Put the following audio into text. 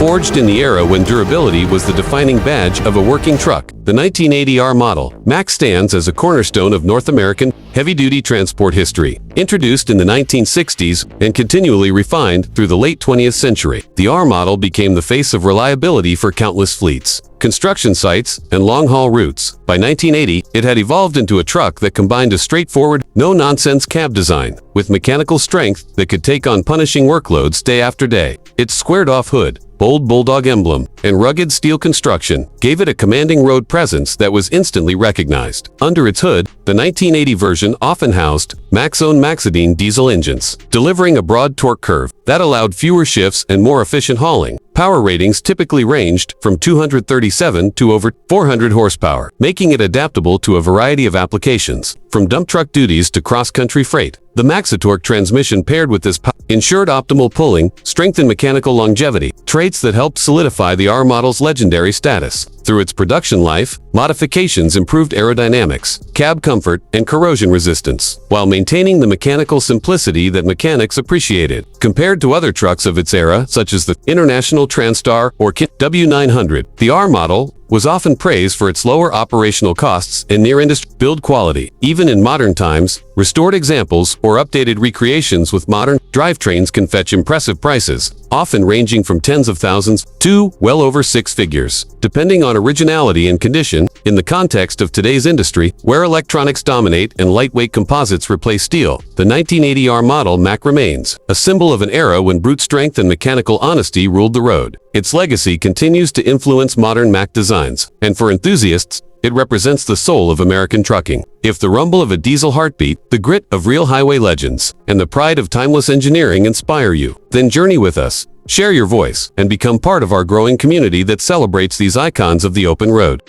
Forged in the era when durability was the defining badge of a working truck, the 1980 R Model Mack stands as a cornerstone of North American heavy-duty transport history. Introduced in the 1960s and continually refined through the late 20th century, the R Model became the face of reliability for countless fleets, construction sites, and long-haul routes. By 1980, it had evolved into a truck that combined a straightforward, no-nonsense cab design with mechanical strength that could take on punishing workloads day after day. Its squared-off hood, bold Bulldog emblem, and rugged steel construction gave it a commanding road presence that was instantly recognized. Under its hood, the 1980 version often housed Mack's own Maxidine diesel engines, delivering a broad torque curve that allowed fewer shifts and more efficient hauling. Power ratings typically ranged from 237 to over 400 horsepower, making it adaptable to a variety of applications, from dump truck duties to cross-country freight. The Maxitorque transmission paired with this ensured optimal pulling, strength, and mechanical longevity, traits that helped solidify the R Model's legendary status. Through its production life, modifications improved aerodynamics, cab comfort, and corrosion resistance, while maintaining the mechanical simplicity that mechanics appreciated. Compared to other trucks of its era, such as the International Transtar or Kit W900, the R Model was often praised for its lower operational costs and near-industry build quality. Even in modern times, restored examples or updated recreations with modern drivetrains can fetch impressive prices, often ranging from tens of thousands to well over six figures, depending on originality and condition. In the context of today's industry, where electronics dominate and lightweight composites replace steel, the 1980 R Model Mack remains a symbol of an era when brute strength and mechanical honesty ruled the road. Its legacy continues to influence modern Mack designs, and for enthusiasts, it represents the soul of American trucking. If the rumble of a diesel heartbeat, the grit of real highway legends, and the pride of timeless engineering inspire you, then journey with us, share your voice, and become part of our growing community that celebrates these icons of the open road.